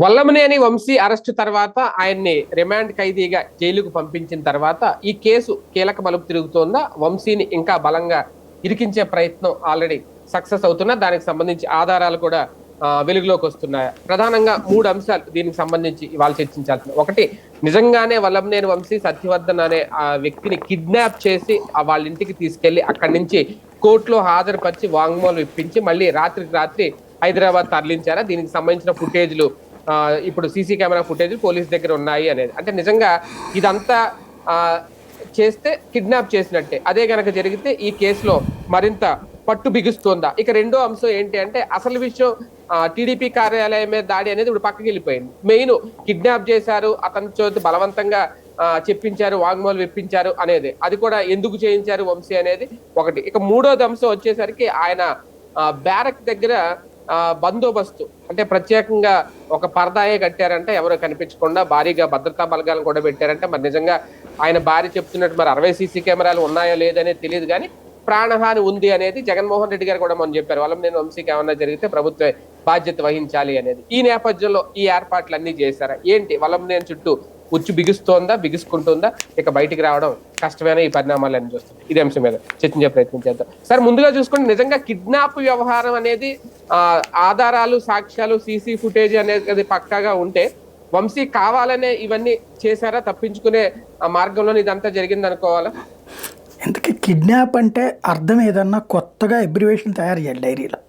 Vallabhaneni Vamsi arrest తర్వాత ఆయన్ని remand ఖైదీగా జైలుకు పంపించిన తర్వాత ఈ కేసు కీలక మలుపు తిరుగుతోందా, వంశీని ఇంకా బలంగా ఇరికించే ప్రయత్నం ఆల్రెడీ సక్సెస్ అవుతున్నా, దానికి సంబంధించి ఆధారాలు కూడా వెలుగులోకి వస్తున్నాయా? ప్రధానంగా 3 అంశాలు దీనికి సంబంధించి ఇవాళ చర్చించాల్సింది. ఒకటి, నిజంగానే వల్లభనేని వంశీ సత్యవర్ధన్ అనే ఆ వ్యక్తిని కిడ్నాప్ చేసి వాళ్ళ ఇంటికి తీసుకెళ్లి అక్కడి నుంచి కోర్టులో హాజరుపరిచి వాంగ్మూలం ఇప్పించి మళ్ళీ రాత్రికి రాత్రి హైదరాబాద్ తరలించారా? దీనికి సంబంధించిన ఫుటేజ్లు ఇప్పుడు సీసీ కెమెరా ఫుటేజ్ పోలీస్ దగ్గర ఉన్నాయి అనేది. అంటే నిజంగా ఇదంతా చేస్తే కిడ్నాప్ చేసినట్టే. అదే గనక జరిగితే ఈ కేసులో మరింత పట్టు బిగుస్తోందా? ఇక రెండో అంశం ఏంటి అంటే, అసలు విషయం టీడీపీ కార్యాలయం మీద దాడి అనేది ఇప్పుడు పక్కకి వెళ్ళిపోయింది. మెయిన్ కిడ్నాప్ చేశారు, అతని చేతి బలవంతంగా చెప్పించారు, వాంగ్మూలం ఇప్పించారు అనేది, అది కూడా ఎందుకు చేయించారు వంశీ అనేది ఒకటి. ఇక మూడోది అంశం వచ్చేసరికి ఆయన బ్యారక్ దగ్గర బందోబస్తు అంటే ప్రత్యేకంగా ఒక పరదాయే కట్టారంటే, ఎవరు కనిపించకుండా భారీగా భద్రతా బలగాలను కూడా పెట్టారంటే, మరి నిజంగా ఆయన భార్య చెప్తున్నట్టు మరి 60 సీసీ కెమెరాలు ఉన్నాయో లేదనేది తెలియదు, కానీ ప్రాణహాని ఉంది అనేది జగన్మోహన్ రెడ్డి గారు కూడా మనం చెప్పారు. వల్లభనేని వంశీకి ఏమన్నా జరిగితే ప్రభుత్వమే బాధ్యత వహించాలి అనేది. ఈ నేపథ్యంలో ఈ ఏర్పాట్లు అన్ని చేశారా ఏంటి? వల్లభనేని చుట్టూ ఉచ్చు బిగుస్తోందా, బిగుసుకుంటుందా, ఇక బయటికి రావడం కష్టమైన ఈ పరిణామాలన్నీ చూస్తాం. ఇదే అంశం మీద చర్చించే ప్రయత్నం చేద్దాం. సార్, ముందుగా చూసుకుంటే నిజంగా కిడ్నాప్ వ్యవహారం అనేది ఆధారాలు, సాక్ష్యాలు, సీసీ ఫుటేజ్ అనేది పక్కాగా ఉంటే వంశీ కావాలనే ఇవన్నీ చేశారా? తప్పించుకునే మార్గంలో ఇదంతా జరిగింది అనుకోవాలా? ఎందుకు కిడ్నాప్ అంటే అర్థం ఏదన్నా కొత్తగా అబ్రివేషన్ తయారు చేయాలి డైరీలో.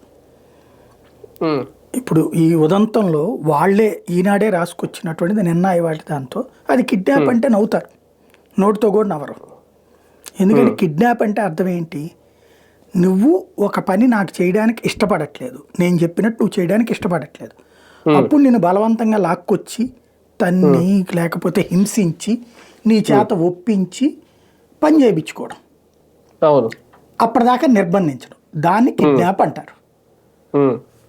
ఇప్పుడు ఈ ఉదంతంలో వాళ్లే ఈనాడే రాసుకొచ్చినటువంటిది నిన్న ఇవాటి దాంతో అది కిడ్నాప్ అంటే నవ్వుతారు, నోటితో కూడా నవ్వరు. ఎందుకంటే కిడ్నాప్ అంటే అర్థం ఏంటి? నువ్వు ఒక పని నాకు చేయడానికి ఇష్టపడట్లేదు, నేను చెప్పినట్టు నువ్వు చేయడానికి ఇష్టపడట్లేదు, అప్పుడు నేను బలవంతంగా లాక్కొచ్చి తన్ని లేకపోతే హింసించి నీ చేత ఒప్పించి పని చేయించుకోవడం, అప్పటిదాకా నిర్బంధించడం, దాన్ని కిడ్నాప్ అంటారు.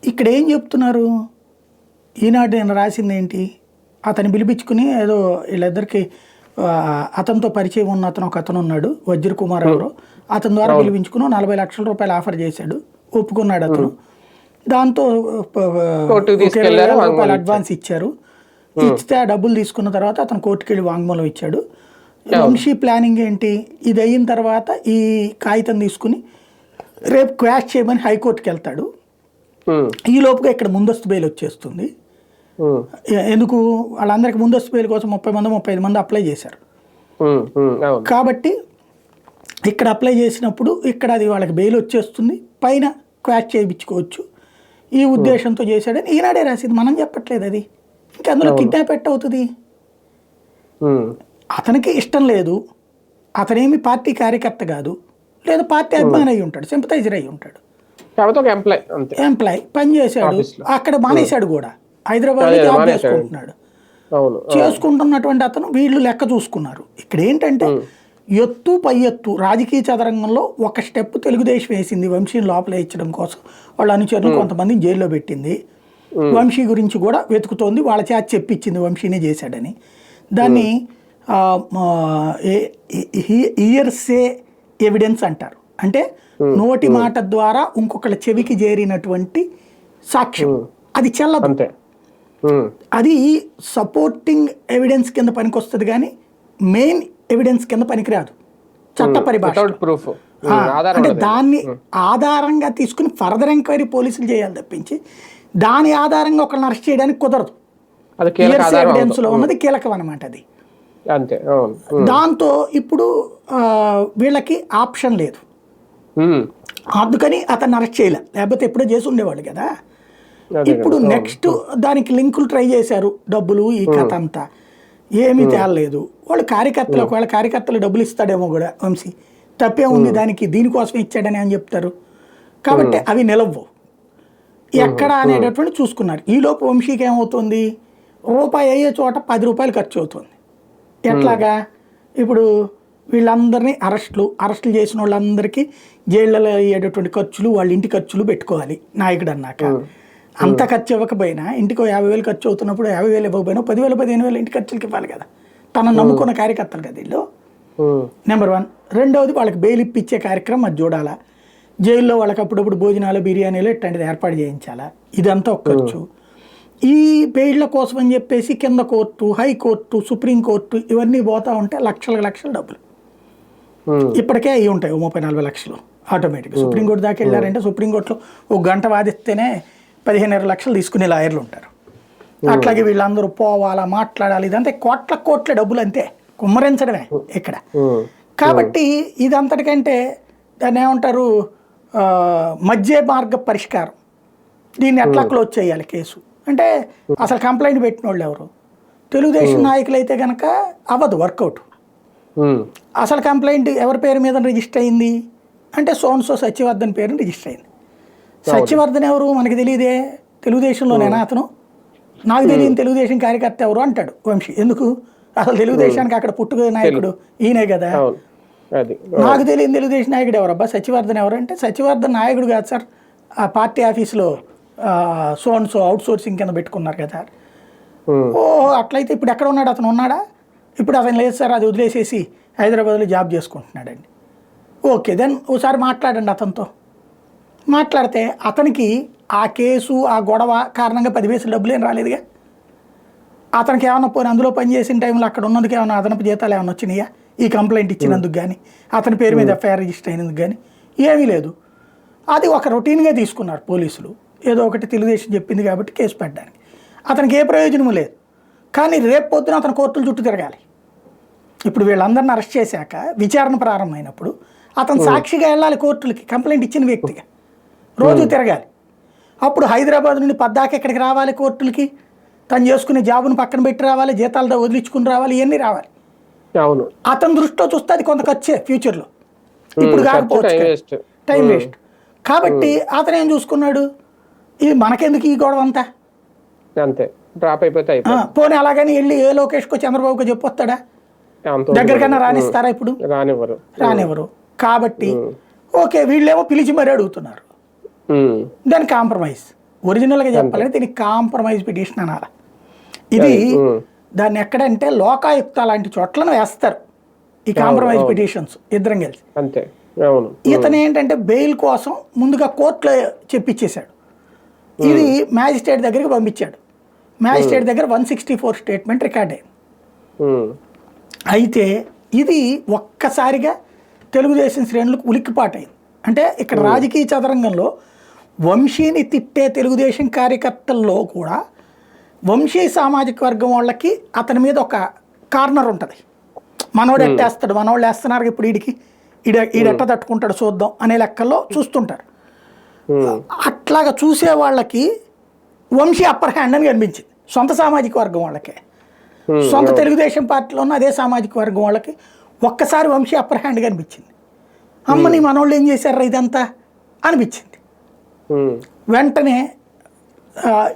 ఇక్కడ ఏం చెప్తున్నారు? ఈనాడు నేను రాసింది ఏంటి? అతను పిలిపించుకుని ఏదో వీళ్ళిద్దరికి అతనితో పరిచయం ఉన్న అతను ఉన్నాడు, వజ్రకుమార్ ఎవరో, అతని ద్వారా పిలిపించుకుని 40 లక్షల రూపాయలు ఆఫర్ చేశాడు, ఒప్పుకున్నాడు అతను. దాంతో 20,000 రూపాయలు అడ్వాన్స్ ఇచ్చారు. ఇచ్చితే ఆ డబ్బులు తీసుకున్న తర్వాత అతను కోర్టుకి వెళ్ళి వాంగ్మూలం ఇచ్చాడు. వంశీ ప్లానింగ్ ఏంటి? ఇది అయిన తర్వాత ఈ కాగితం తీసుకుని రేపు క్వాష్ చేయమని హైకోర్టుకి వెళ్తాడు. ఈ లోపుగా ఇక్కడ ముందస్తు బెయిల్ వచ్చేస్తుంది. ఎందుకు? వాళ్ళందరికి ముందస్తు బెయిల్ కోసం 30 మంది 35 మంది అప్లై చేశారు. కాబట్టి ఇక్కడ అప్లై చేసినప్పుడు ఇక్కడ అది వాళ్ళకి బెయిల్ వచ్చేస్తుంది, పైన క్వాష్ చేయించుకోవచ్చు. ఈ ఉద్దేశంతో చేశాడని ఈనాడే రాసింది, మనం చెప్పట్లేదు. అది ఇంకా అందులో కిడ్నాప్ అవుతుంది. అతనికి ఇష్టం లేదు, అతనేమి పార్టీ కార్యకర్త కాదు, లేదా పార్టీ అభిమాని అయి ఉంటాడు, సింపథైజర్ అయి ఉంటాడు, ఎంప్లాయ్ పని చేశాడు, అక్కడ మానేశాడు కూడా, హైదరాబాద్ లో జాబ్ చేసుకుంటున్నాడు. చేసుకుంటున్నటువంటి అతను వీళ్ళు లెక్క చూసుకున్నారు. ఇక్కడ ఏంటంటే ఎత్తు పై ఎత్తు రాజకీయ చదరంగంలో ఒక స్టెప్ తెలుగుదేశం వేసింది వంశీని లోపల ఇచ్చడం కోసం. వాళ్ళ అనుచరులు కొంతమందిని జైల్లో పెట్టింది, వంశీ గురించి కూడా వెతుకుతోంది, వాళ్ళ చేత చెప్పించింది వంశీనే చేశాడని. దాన్ని ఇయర్సే ఎవిడెన్స్ అంటారు. అంటే నోటి మాట ద్వారా ఇంకొకళ్ళ చెవికి చేరినటువంటి సాక్ష్యం, అది చెల్లదు. అది సపోర్టింగ్ ఎవిడెన్స్ కింద పనికొస్తుంది, కానీ మెయిన్ ఎవిడెన్స్ కింద పనికిరాదు చట్ట పరిభాష. అంటే దాన్ని ఆధారంగా తీసుకుని ఫర్దర్ ఎంక్వైరీ పోలీసులు చేయాలి తప్పించి దాని ఆధారంగా ఒకళ్ళని అరెస్ట్ చేయడానికి కుదరదు. ఎవిడెన్స్ లో ఉన్నది కీలకం అనమాట అది. దాంతో ఇప్పుడు వీళ్ళకి ఆప్షన్ లేదు, అందుకని అతన్ని అరెస్ట్ చేయలే, లేకపోతే ఎప్పుడో చేసి ఉండేవాళ్ళు కదా. ఇప్పుడు నెక్స్ట్ దానికి లింకులు ట్రై చేశారు, డబ్బులు, ఈ కథ అంతా ఏమీ తేలలేదు. వాళ్ళు కార్యకర్తలు, ఒకవేళ కార్యకర్తలు డబ్బులు ఇస్తాడేమో కూడా వంశీ, తప్పే ఉంది దానికి, దీనికోసం ఇచ్చాడని అని చెప్తారు. కాబట్టి అవి నిలవ్వు ఎక్కడ అనేటటువంటి చూసుకున్నారు. ఈలోపు వంశీకి ఏమవుతుంది? రూపాయి అయ్యే చోట 10 రూపాయలు ఖర్చు అవుతుంది. ఎట్లాగా? ఇప్పుడు వీళ్ళందరినీ అరెస్టులు చేసిన వాళ్ళందరికీ జైళ్ళలో అయ్యేటటువంటి ఖర్చులు, వాళ్ళ ఇంటి ఖర్చులు పెట్టుకోవాలి నాయకుడు అన్నాక. అంత ఖర్చు ఇవ్వకపోయినా, ఇంటికి 50,000 ఖర్చు అవుతున్నప్పుడు 50,000 ఇవ్వకపోయినా 10,000 15,000 ఇంటి ఖర్చులకి ఇవ్వాలి కదా, తనను నమ్ముకున్న కార్యకర్తలు కదా వీళ్ళు. నెంబర్ 1. రెండవది, వాళ్ళకి బెయిల్ ఇప్పించే కార్యక్రమం అది చూడాలా. జైల్లో వాళ్ళకి అప్పుడప్పుడు భోజనాలు, బిర్యానీలు ఇట్లాంటిది ఏర్పాటు చేయించాలా, ఇదంతా ఒక ఖర్చు. ఈ బెయిళ్ల కోసం అని చెప్పేసి కింద కోర్టు, హైకోర్టు, సుప్రీంకోర్టు ఇవన్నీ పోతా ఉంటే లక్షల డబ్బులు ఇప్పటికే అవి ఉంటాయి. 30-40 లక్షలు ఆటోమేటిక్గా. సుప్రీంకోర్టు దాకా వెళ్ళారంటే సుప్రీంకోర్టులో ఒక గంట వాదిస్తేనే 15-20 లక్షలు తీసుకునే లాయర్లు ఉంటారు. అట్లాగే వీళ్ళందరూ పోవాలా, మాట్లాడాలి, ఇదంతా కోట్ల డబ్బులు అంతే, కుమ్మరించడమే ఇక్కడ. కాబట్టి ఇదంతటికంటే దాన్ని ఏమంటారు, మధ్య మార్గ పరిష్కారం. దీన్ని ఎట్లా క్లోజ్ చేయాలి కేసు అంటే అసలు కంప్లైంట్ పెట్టిన వాళ్ళు ఎవరు? తెలుగుదేశం నాయకులు అయితే కనుక అవ్వదు వర్కౌట్. అసలు కంప్లైంట్ ఎవరి పేరు మీద రిజిస్టర్ అయింది అంటే సోన్సో సత్యవర్ధన్ పేరుని రిజిస్టర్ అయింది. సత్యవర్ధన్ ఎవరు మనకి తెలియదే, తెలుగుదేశంలోనేనా అతను? నాకు తెలియని తెలుగుదేశం కార్యకర్త ఎవరు అంటాడు వంశీ. ఎందుకు? అసలు తెలుగుదేశానికి అక్కడ పుట్టుక నాయకుడు ఈయనే కదా. నాకు తెలియని తెలుగుదేశం నాయకుడు ఎవరబ్బా? సత్యవర్ధన్ ఎవరు అంటే, సత్యవర్ధన్ నాయకుడు కాదు సార్, ఆ పార్టీ ఆఫీసులో సోన్సో అవుట్ సోర్సింగ్ కింద పెట్టుకున్నారు కదా. ఓ అట్లయితే ఇప్పుడు ఎక్కడ ఉన్నాడు? అతను ఉన్నాడా? ఇప్పుడు అతను లేదు సార్, అది వదిలేసేసి హైదరాబాద్లో జాబ్ చేసుకుంటున్నాడండి. ఓకే, దెన్ ఒకసారి మాట్లాడండి అతనితో. మాట్లాడితే అతనికి ఆ కేసు, ఆ గొడవ కారణంగా 10 పైసలు డబ్బులు ఏం రాలేదుగా. అతనికి ఏమన్నా పోనీ అందులో పనిచేసిన టైంలో అక్కడ ఉన్నందుకు ఏమైనా అదనపు జీతాలు ఏమైనా వచ్చినాయా? ఈ కంప్లైంట్ ఇచ్చినందుకు కానీ, అతని పేరు మీద ఎఫ్ఐఆర్ రిజిస్టర్ అయినందుకు కానీ ఏమీ లేదు. అది ఒక రొటీన్గా తీసుకున్నారు పోలీసులు. ఏదో ఒకటి తెలుగుదేశం చెప్పింది కాబట్టి కేసు పెట్టడానికి. అతనికి ఏ ప్రయోజనము లేదు. కానీ రేపు పొద్దున అతను కోర్టుల చుట్టూ తిరగాలి. ఇప్పుడు వీళ్ళందరిని అరెస్ట్ చేశాక విచారణ ప్రారంభమైనప్పుడు అతను సాక్షిగా వెళ్ళాలి కోర్టులకి, కంప్లైంట్ ఇచ్చిన వ్యక్తిగా రోజు తిరగాలి. అప్పుడు హైదరాబాద్ నుండి పద్దాక ఎక్కడికి రావాలి కోర్టులకి, తను చేసుకునే జాబును పక్కన పెట్టి రావాలి, జీతాలతో వదిలించుకుని రావాలి, ఇవన్నీ రావాలి. అవును, అతని దృష్టిలో చూస్తే అది కొంత ఖర్చే ఫ్యూచర్లో. ఇప్పుడు కాకపోవచ్చు, టైం వేస్ట్. కాబట్టి అతను ఏం చూసుకున్నాడు, ఇది మనకెందుకు ఈ గొడవ అంతా, అంతే డ్రాప్ అయిపోతే పోనీ అలాగని వెళ్ళి ఏ లోకేష్కో చంద్రబాబుకో చెప్పొస్తాడా? దగ్గరకన్నా రానిస్తారా? ఇప్పుడు రానివ్వరు. కాబట్టి ఓకే, వీళ్ళేమో పిలిచి మరీ అడుగుతున్నారు. దాని కాంప్రమైజ్, ఒరిజినల్గా చెప్పాలంటే దీనికి కాంప్రమైజ్ పిటిషన్ అనాలి. ఇది దాన్ని ఎక్కడంటే లోకాయుక్త లాంటి చోట్లను వేస్తారు ఈ కాంప్రమైజ్ పిటిషన్స్ ఇద్దరం కలిసి. అంతే. ఇతను ఏంటంటే బెయిల్ కోసం ముందుగా కోర్టులో చెప్పించేశాడు. ఇది మ్యాజిస్ట్రేట్ దగ్గరికి పంపించాడు. మ్యాజిస్ట్రేట్ దగ్గర 164 స్టేట్మెంట్ రికార్డ్ అయింది. అయితే ఇది ఒక్కసారిగా తెలుగుదేశం శ్రేణులకు ఉలిక్కిపాటైంది. అంటే ఇక్కడ రాజకీయ చదరంగంలో వంశీని తిట్టే తెలుగుదేశం కార్యకర్తల్లో కూడా వంశీ సామాజిక వర్గం వాళ్ళకి అతని మీద ఒక కార్నర్ ఉంటుంది. మనోడు ఎట్టేస్తాడు, మనోళ్ళు వేస్తున్నారు ఇప్పుడు వీడికి, ఈడెట్ట తట్టుకుంటాడు చూద్దాం అనే లెక్కల్లో చూస్తుంటారు. అట్లాగా చూసే వాళ్ళకి వంశీ అప్పర్ హ్యాండ్ అని కనిపించింది. సొంత సామాజిక వర్గం వాళ్ళకే, సొంత తెలుగుదేశం పార్టీలో ఉన్న అదే సామాజిక వర్గం వాళ్ళకి ఒక్కసారి వంశీ అప్పర్ హ్యాండ్ కనిపించింది. అమ్మని మనోళ్ళు ఏం చేశారా ఇదంతా అనిపించింది. వెంటనే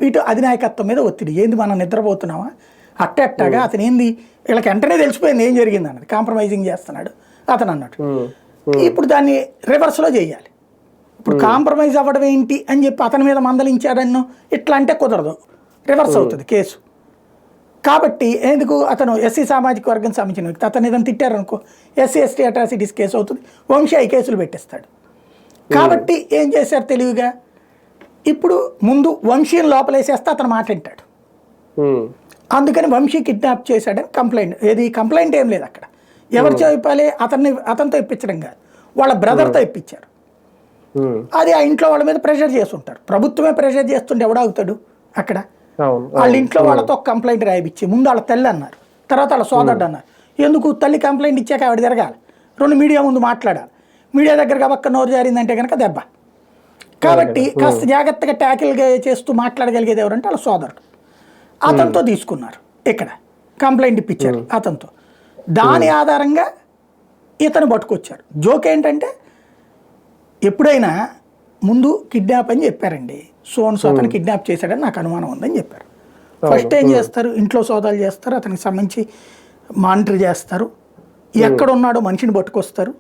ఇటు అధినాయకత్వం మీద ఒత్తిడి, ఏంది మనం నిద్రపోతున్నామా అట్టగా, అతను ఏంది వీళ్ళకి వెంటనే తెలిసిపోయింది ఏం జరిగింది అన్నది, కాంప్రమైజింగ్ చేస్తున్నాడు అతను అన్నట్టు. ఇప్పుడు దాన్ని రివర్స్లో చేయాలి. ఇప్పుడు కాంప్రమైజ్ అవ్వడం ఏంటి అని చెప్పి అతని మీద మందలించాడన్నో ఇట్లా అంటే కుదరదు, రివర్స్ అవుతుంది కేసు. కాబట్టి ఎందుకు, అతను ఎస్సీ సామాజిక వర్గం సంబంధించిన వ్యక్తి, అతను ఏదైనా తిట్టారనుకో ఎస్సీ ఎస్టీ అట్రాసిటీస్ కేసు అవుతుంది, వంశీ ఈ కేసులు పెట్టేస్తాడు. కాబట్టి ఏం చేశారు తెలివిగా, ఇప్పుడు ముందు వంశీని లోపలేసేస్తే అతను మాట వింటాడు. అందుకని వంశీ కిడ్నాప్ చేశాడని కంప్లైంట్ ఏం లేదు అక్కడ. ఎవరు చెప్పాలి, అతనితో ఇప్పించడం కాదు, వాళ్ళ బ్రదర్తో ఇప్పించారు. అది ఆ ఇంట్లో వాళ్ళ మీద ప్రెషర్ చేస్తుంటారు. ప్రభుత్వమే ప్రెషర్ చేస్తుంటే ఎవడాగుతాడు అక్కడ. వాళ్ళ ఇంట్లో వాళ్ళతో కంప్లైంట్ రాయిపించి ముందు వాళ్ళ తల్లి అన్నారు, తర్వాత వాళ్ళ సోదరుడు అన్నారు. ఎందుకు, తల్లి కంప్లైంట్ ఇచ్చాక ఆవిడ తిరగాలి, 2 మీడియా ముందు మాట్లాడాలి. మీడియా దగ్గర పక్క నోరు జారిందంటే కనుక దెబ్బ. కాబట్టి కాస్త జాగ్రత్తగా ట్యాకిల్గా చేస్తూ మాట్లాడగలిగేది ఎవరంటే వాళ్ళ సోదరుడు. అతనితో తీసుకున్నారు, ఇక్కడ కంప్లైంట్ ఇప్పించారు అతనితో. దాని ఆధారంగా ఇతను పట్టుకొచ్చారు. జోక్ ఏంటంటే ఎప్పుడైనా ముందు కిడ్నాప్ అని చెప్పారండి, సోన్స్ అతను కిడ్నాప్ చేశాడని నాకు అనుమానం ఉందని చెప్పారు. ఫస్ట్ ఏం చేస్తారు, ఇంట్లో సోదాలు చేస్తారు, అతనికి సంబంధించి మానిటర్ చేస్తారు, ఎక్కడున్నాడో మనిషిని పట్టుకొస్తారు.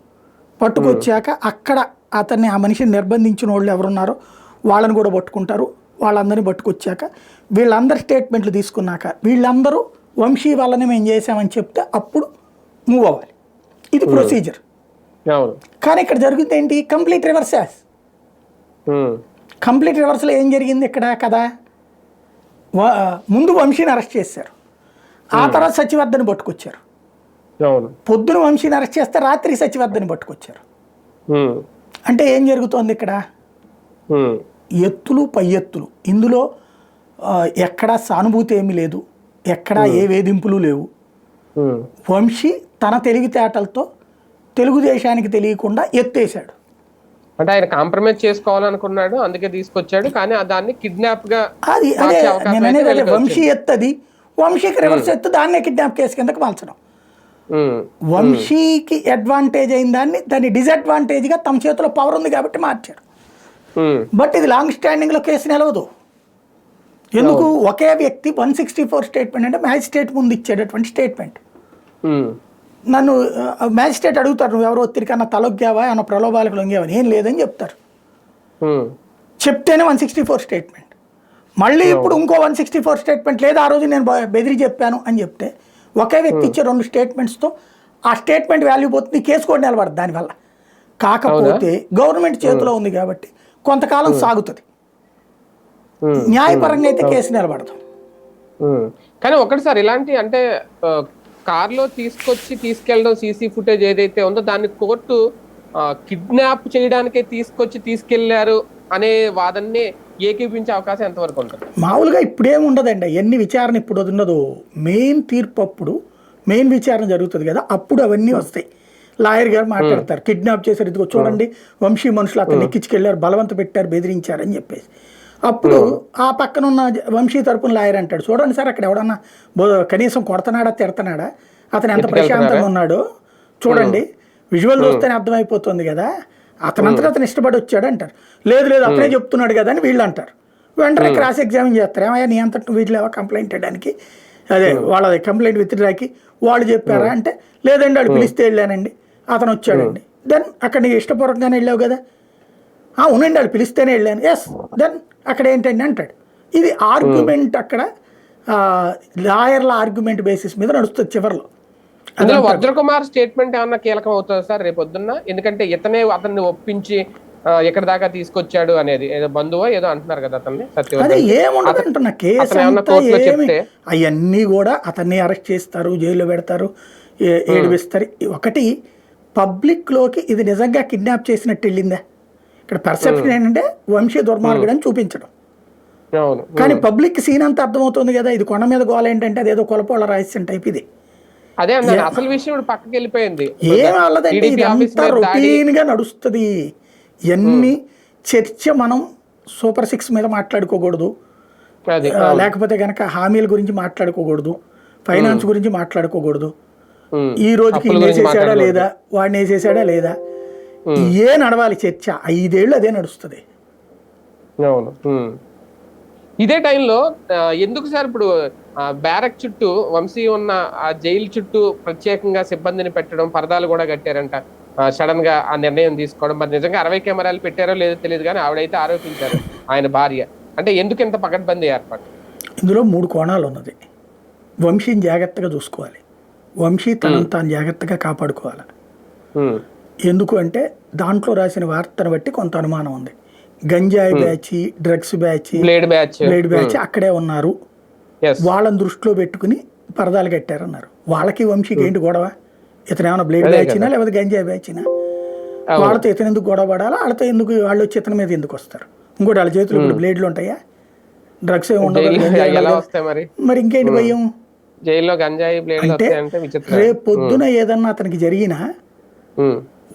పట్టుకొచ్చాక అక్కడ అతన్ని, ఆ మనిషిని నిర్బంధించిన వాళ్ళు ఎవరున్నారో వాళ్ళని కూడా పట్టుకుంటారు. వాళ్ళందరినీ పట్టుకొచ్చాక వీళ్ళందరి స్టేట్మెంట్లు తీసుకున్నాక వీళ్ళందరూ వంశీ వాళ్ళని మేము చేసామని చెప్తే అప్పుడు మూవ్ అవ్వాలి. ఇది ప్రొసీజర్. కానీ ఇక్కడ జరుగుతుంది ఏంటి, కంప్లీట్ రివర్సెస్. కంప్లీట్ రివర్స్లో ఏం జరిగింది ఇక్కడ కదా, ముందు వంశీని అరెస్ట్ చేశారు, ఆ తర్వాత సత్యవర్ధన్ పట్టుకొచ్చారు. అవును. పొద్దున వంశీని అరెస్ట్ చేస్తే రాత్రి సత్యవర్ధన్ పట్టుకొచ్చారు. అంటే ఏం జరుగుతోంది ఇక్కడ? ఎత్తులు పై ఎత్తులు. ఇందులో ఎక్కడా సానుభూతి ఏమీ లేదు, ఎక్కడా ఏ వేధింపులు లేవు. వంశీ తన తెలివితేటలతో తెలుగుదేశానికి తెలియకుండా ఎత్తేసాడు. అంటే ఆయన కాంప్రమైజ్ చేసుకోవాలనుకున్నాడు, అందుకే తీసుకొచ్చాడు. కానీ దాన్ని కిడ్నాప్ గా అది అదే నేను అనేది, అదే వంశీ ఎత్తది, వంశీకి రివర్స్ ఎత్తు, దాన్నే కిడ్నాప్ కేసు కిందకి మార్చడం. వంశీకి అడ్వాంటేజ్ అయిన దాన్ని డిసడ్వాంటేజ్ గా తమ చేతిలో పవర్ ఉంది కాబట్టి మార్చారు. బట్ ఇది లాంగ్ స్టాండింగ్ లో కేసు నిలవదు. ఎందుకు? ఒకే వ్యక్తి 164 స్టేట్మెంట్ అంటే మ్యాజిస్ట్రేట్ ముందు ఇచ్చేటటువంటి స్టేట్మెంట్. నన్ను మ్యాజిస్ట్రేట్ అడుగుతారు, నువ్వు ఎవరో ఒత్తిడికన్నా తలొగ్గావా, ఏమన్నా ప్రలోభాలకు లొంగావా? ఏం లేదని చెప్తారు. చెప్తేనే 164 స్టేట్మెంట్. మళ్ళీ ఇప్పుడు ఇంకో 164 స్టేట్మెంట్ లేదా ఆ రోజు నేను బెదిరి చెప్పాను అని చెప్తే ఒకే వ్యక్తి ఇచ్చే 2 స్టేట్మెంట్స్తో ఆ స్టేట్మెంట్ వాల్యూ పోతుంది, కేసు కూడా నిలబడదు దానివల్ల. కాకపోతే గవర్నమెంట్ చేతిలో ఉంది కాబట్టి కొంతకాలం సాగుతుంది, న్యాయపరంగా అయితే కేసు నిలబడదు. కానీ ఒకటి సార్, ఇలాంటి అంటే కార్లో తీసుకెళ్ళడం సీసీ ఫుటేజ్ ఏదైతే ఉందో దాన్ని కోర్టు కిడ్నాప్ చేయడానికే తీసుకెళ్లారు అనే వాదనని ఏకీపించే అవకాశం ఎంతవరకు ఉంటుంది? మామూలుగా ఇప్పుడేమి ఉండదండి, ఎన్ని విచారణ ఇప్పుడు ఉన్నదో. మెయిన్ తీర్పు అప్పుడు మెయిన్ విచారణ జరుగుతుంది కదా, అప్పుడు అవన్నీ వస్తాయి. లాయర్ గారు మాట్లాడతారు, కిడ్నాప్ చేశారు, ఇదిగో చూడండి వంశీ మనుషులు అతను ఎక్కించుకెళ్ళారు, బలవంత పెట్టారు, బెదిరించారు అని చెప్పేసి. అప్పుడు ఆ పక్కన ఉన్న వంశీ తరపున లాయర్ అంటాడు, చూడండి సార్ అక్కడ ఎవడన్నా కనీసం కొడతనాడా తిడతనాడా, అతను ఎంత ప్రశాంతంగా ఉన్నాడో చూడండి, విజువల్ చూస్తేనే అర్థమైపోతుంది కదా, అతనంతటా అతను ఇష్టపడి వచ్చాడు అంటారు. లేదు లేదు అతనే చెప్తున్నాడు కదా అని వీళ్ళు అంటారు. వెంటనే క్రాస్ ఎగ్జామిన్ చేస్తారు, ఏమయ్యా నీ అంతటి వీళ్ళు ఏవో కంప్లైంట్ ఇవ్వడానికి, అదే వాళ్ళది కంప్లైంట్ విత్డ్రాకి వాళ్ళు చెప్పారా అంటే, లేదండి వాళ్ళు పిలిస్తే వెళ్ళానండి, అతను వచ్చాడండి. దెన్ అక్కడ నీకు ఇష్టపూర్వకంగానే వెళ్ళావు కదా, అవునండి వాళ్ళు పిలిస్తేనే వెళ్ళాను, ఎస్, దెన్ అక్కడ ఏంటండి అంటాడు. ఇది ఆర్గ్యుమెంట్, అక్కడ లాయర్ల ఆర్గ్యుమెంట్ బేసిస్ మీద నడుస్తుంది చివరిలో. అందులో వజ్రకుమార్ స్టేట్మెంట్ ఏమన్నా కీలకం అవుతుంది సార్ రేపు పొద్దున్న? ఎందుకంటే ఇతనే అతన్ని ఒప్పించి ఎక్కడ దాకా తీసుకొచ్చాడు అనేది, ఏదో బంధువో ఏదో అంటున్నారు కదా అతన్ని. అదే ఏముండదు అంటున్నా, కేసు అవన్నీ కూడా అతన్ని అరెస్ట్ చేస్తారు, జైల్లో పెడతారు, ఏడిపిస్తారు. ఒకటి పబ్లిక్లోకి ఇది నిజంగా కిడ్నాప్ చేసినట్టు వెళ్ళిందా? ఇక్కడ పర్సెప్షన్ ఏంటంటే వంశీ దుర్మార్గుడు అని చూపించడం, కానీ పబ్లిక్ సీన్ అంతా అర్థమవుతుంది కదా, ఇది కొండ మీద గోల ఏంటంటే అదేదో కొలపోళ్ళ రహస్యం టైప్. ఇది అదే అసలు విషయం పక్కకి వెళ్ళిపోయింది, ఏం అవ్వదండి, ఇదంతా రొటీన్ గా నడుస్తుంది. ఎన్ని చర్చ మనం సూపర్ 6 మీద మాట్లాడుకోకూడదు, లేకపోతే కనుక హామీల గురించి మాట్లాడుకోకూడదు, ఫైనాన్స్ గురించి మాట్లాడుకోకూడదు, ఈ రోజుకి వేసేసాడా లేదా, వాడిని వేసేసాడా లేదా, ఏ నడవాలి చర్చ. 5 ఏళ్ళు అదే నడుస్తుంది. అవును. ఇదే టైంలో ఎందుకు సార్ ఇప్పుడు బ్యారక్ చుట్టూ వంశీ ఉన్న ఆ జైలు చుట్టూ ప్రత్యేకంగా సిబ్బందిని పెట్టడం, పరదాలు కూడా కట్టారంట సడన్ గా ఆ నిర్ణయం తీసుకోవడం? మరి నిజంగా 60 కెమెరాలు పెట్టారో లేదో తెలియదు, కానీ ఆవిడైతే ఆరోపించారు ఆయన భార్య. అంటే ఎందుకు ఇంత పకడ్బందీ ఏర్పాటు? ఇందులో 3 కోణాలు ఉన్నది. వంశీని జాగ్రత్తగా చూసుకోవాలి, వంశీ తనను తాను జాగ్రత్తగా కాపాడుకోవాలి. ఎందుకు అంటే దాంట్లో రాసిన వార్తను బట్టి కొంత అనుమానం ఉంది. గంజాయి batch, drugs batch, blade batch అక్కడే ఉన్నారు, వాళ్ళని దృష్టిలో పెట్టుకుని పరదాలు కట్టారన్నారు. వాళ్ళకి వంశీకి ఏంటి గొడవ? ఇతను ఏమైనా బ్లేడ్ బ్యాచినా లేకపోతే గంజాయి బ్యాచినా? వాళ్ళతో ఇతను ఎందుకు గొడవ పడాలా? వాళ్ళతో ఎందుకు, వాళ్ళు వచ్చి ఇతని మీద ఎందుకు వస్తారు? ఇంకోటి వాళ్ళ చేతులు ఇప్పుడు బ్లేడ్లు ఉంటాయా? డ్రగ్స్ ఏమి ఉండదు, మరి ఇంకేంటి భయం? అంటే రేపు పొద్దున ఏదన్నా అతనికి జరిగినా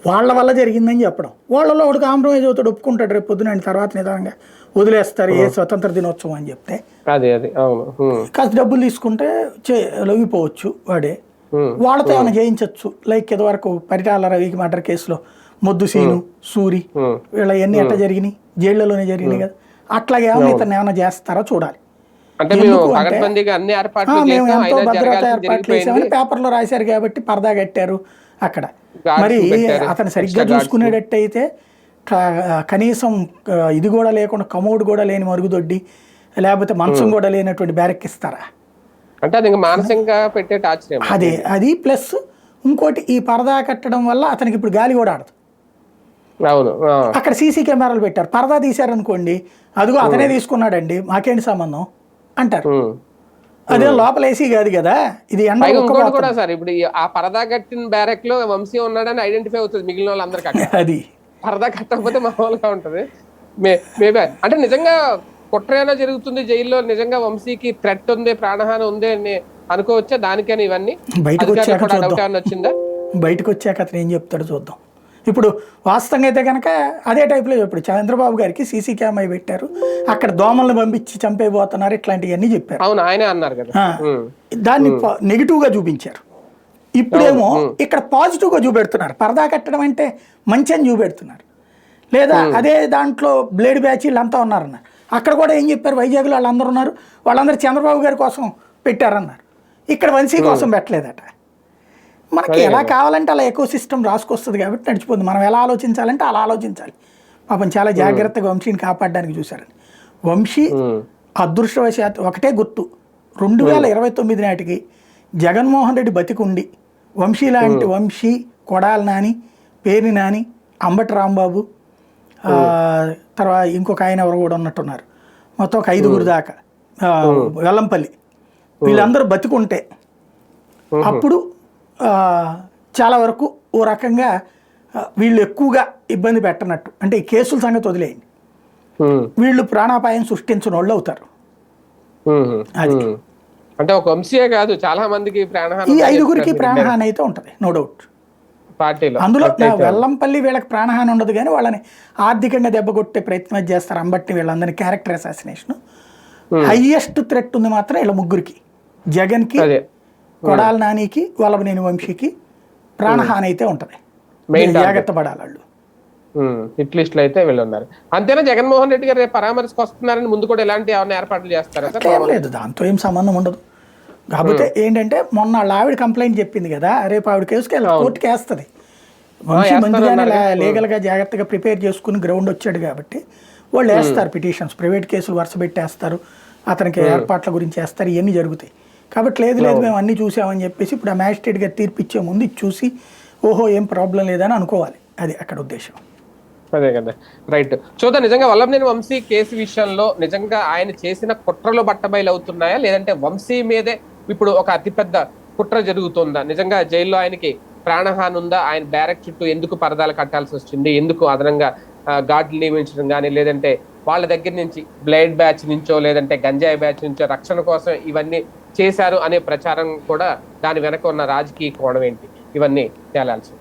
వాళ్ళ వల్ల జరిగిందని చెప్పడం, వాళ్ళలో ఒకటి కాంప్రమైజ్ అవుతాడు, ఒప్పుకుంటాడు, రేపు పొద్దున తర్వాత నిదానంగా వదిలేస్తారు. ఏ స్వతంత్ర దినోత్సవం అని చెప్తే కాస్త డబ్బులు తీసుకుంటే లొంగిపోవచ్చు వాడే, వాళ్ళతో ఏమైనా చేయించవచ్చు. లైక్ ఇదివరకు పరిటాల రవికి మర్డర్ కేసులో మొద్దు సీను, సూరి వీళ్ళ ఎన్ని ఎట్లా జరిగినాయి, జైళ్లలోనే జరిగినాయి కదా, అట్లాగే ఏమైనా ఇతను ఏమైనా చేస్తారా చూడాలి. మేము ఎంతో భద్రతా ఏర్పాట్లు చేసామని పేపర్లో రాశారు కాబట్టి పరదా కట్టారు అక్కడ. మరి అతను సరిగ్గా చూసుకునేటట్టయితే కనీసం ఇది కూడా లేకుండా, కమోడ్ కూడా లేని మరుగుదొడ్డి, లేకపోతే మంచం కూడా లేనటువంటి బ్యారెక్ ఇస్తారా? అంటే అది మానసికంగా పెట్టే టార్చర్. అది ప్లస్ ఇంకోటి, ఈ పరదా కట్టడం వల్ల అతనికి ఇప్పుడు గాలి కూడా ఆడదు. అక్కడ సీసీ కెమెరాలు పెట్టారు, పరదా తీశారనుకోండి, అదిగో అతనే తీసుకున్నాడండి, మాకేంటి సంబంధం, అంటారు. ఉమ్. అదే లోపల ఏసీ కాదు కదా, ఇది ఎండ పైగా ఇంకోటి కూడా ఉక్కపోతుంది. సార్, ఇప్పుడు ఆ పరదా కట్టిన బ్యారెక్ లో వంశీ ఉన్నాడని ఐడెంటిఫై అవుతుంది మిగిలిన వాళ్ళందరికీ అక్కడ. అది పరదా కట్టకపోతే మామూలుగా ఉంటది. మేబీ అంటే నిజంగా కుట్రైనా జరుగుతుంది జైల్లో, నిజంగా వంశీకి థ్రెట్ ఉంది, ప్రాణహాని ఉంది అని అనుకోవచ్చా? దానికని ఇవన్నీ బయటకు అధికారులకు వచ్చాక కూడా డౌట్ చూద్దాం. ఏమైనా వచ్చిందా? బయటకు వచ్చాక అతను ఏం చెప్తాడో చూద్దాం. ఇప్పుడు వాస్తవంగా అయితే కనుక అదే టైప్లో ఇప్పుడు చంద్రబాబు గారికి సీసీ కెమెరా పెట్టారు, అక్కడ దోమల్ని పంపించి చంపైపోతున్నారు, ఇట్లాంటివన్నీ చెప్పారు. అవును, ఆయనే అన్నారు కదా. దాన్ని నెగిటివ్గా చూపించారు. ఇప్పుడేమో ఇక్కడ పాజిటివ్గా చూపెడుతున్నారు. పరదా కట్టడం అంటే మంచి అని చూపెడుతున్నారు. లేదా అదే దాంట్లో బ్లేడ్ బ్యాచ్ వీళ్ళంతా ఉన్నారన్న, అక్కడ కూడా ఏం చెప్పారు, వైజాగ్లో వాళ్ళందరూ ఉన్నారు, వాళ్ళందరూ చంద్రబాబు గారి కోసం పెట్టారన్నారు, ఇక్కడ వంశీ కోసం పెట్టలేదట. మనకి ఎలా కావాలంటే అలా ఎకో సిస్టమ్ రాసుకొస్తుంది కాబట్టి నడిచిపోతుంది. మనం ఎలా ఆలోచించాలంటే అలా ఆలోచించాలి. పాపం చాలా జాగ్రత్తగా వంశీని కాపాడడానికి చూశారని. వంశీ అదృష్టవశాత్తు ఒకటే గుర్తు, 2029 నాటికి జగన్మోహన్ రెడ్డి బతికుండి వంశీ లాంటి వంశీ, కొడాలి నాని, పేర్ని నాని, అంబటి రాంబాబు, తర్వాత ఇంకొక ఆయన ఎవరు కూడా ఉన్నట్టున్నారు, మొత్తం ఒక 5గురు దాకా, వెల్లంపల్లి, వీళ్ళందరూ బతికుంటే అప్పుడు చాలా వరకు ఓ రకంగా వీళ్ళు ఎక్కువగా ఇబ్బంది పెట్టనట్టు. అంటే ఈ కేసుల సంగతి వదిలేయండి, వీళ్ళు ప్రాణాపాయం సృష్టించిన వాళ్ళు అవుతారు. అది అంటే ఒక వంశీయే కాదు, చాలా మందికి ప్రాణహాని, ఈ 5గురికి ప్రాణహాని అయితే ఉంటుంది, నో డౌట్. పార్టీలో అందులో వెల్లంపల్లి వీళ్ళకి ప్రాణహాని ఉండదు, కానీ వాళ్ళని ఆర్థికంగా దెబ్బకొట్టే ప్రయత్నం చేస్తారు. అంబట్టి వీళ్ళందరినీ క్యారెక్టర్ అసాసినేషన్. హైయెస్ట్ థ్రెట్ ఉంది మాత్రం వీళ్ళ ముగ్గురికి, జగన్కి, కొడాలి నానికి, వల్లభనేని వంశీకి ప్రాణహాని అయితే ఉంటది. జాగ్రత్త పడాలి వాళ్ళు. హిట్ లిస్ట్ లో అయితే వీళ్ళు ఉన్నారు. అంతేనా? జగన్మోహన్ రెడ్డి గారు రేపు పరామర్శకు వస్తున్నారని ముందు కూడా ఎలాంటి ఏమైనా ఏర్పాట్లు చేస్తారా? ఏం లేదు, దాంతో ఏం సంబంధం ఉండదు. కాకపోతే ఏంటంటే మొన్న వాళ్ళ ఆవిడ కంప్లైంట్ చెప్పింది కదా, రేపు ఆవిడ కేసుకి కోర్టుకి వేస్తుంది. వంశీ మంచిగానే లీగల్గా జాగ్రత్తగా ప్రిపేర్ చేసుకుని గ్రౌండ్ వచ్చాడు కాబట్టి వాళ్ళు వేస్తారు పిటిషన్స్, ప్రైవేట్ కేసులు వరుస పెట్టేస్తారు, అతనికి ఏర్పాట్ల గురించి వేస్తారు, ఇవన్నీ జరుగుతాయి. కాబట్టి లేదు మేము అన్నీ చూసామని చెప్పేసి ఇప్పుడు ఆ మ్యాజిస్ట్రేట్ గారు తీర్పు ఇచ్చే ముందు ఇది చూసి ఓహో ఏం ప్రాబ్లం లేదని అనుకోవాలి, అది అక్కడ ఉద్దేశం. అదే కదా, రైట్. చూద్దాం నిజంగా వల్లభనేని వంశీ కేసు విషయంలో నిజంగా ఆయన చేసిన కుట్రలు బట్టబయలు అవుతున్నాయా, లేదంటే వంశీ మీదే ఇప్పుడు ఒక అతిపెద్ద కుట్ర జరుగుతుందా? నిజంగా జైల్లో ఆయనకి ప్రాణహాని ఉందా? ఆయన బ్యారెక్ చుట్టూ ఎందుకు పరదాలు కట్టాల్సి వచ్చింది, ఎందుకు అదనంగా గార్డులు నియమించడం కానీ, లేదంటే వాళ్ళ దగ్గర నుంచి బ్లేడ్ బ్యాచ్ నుంచో లేదంటే గంజాయి బ్యాచ్ నుంచో రక్షణ కోసం ఇవన్నీ చేశారు అనే ప్రచారం కూడా, దాని వెనక ఉన్న రాజకీయ కోణం ఏంటి, ఇవన్నీ తేలాల్సి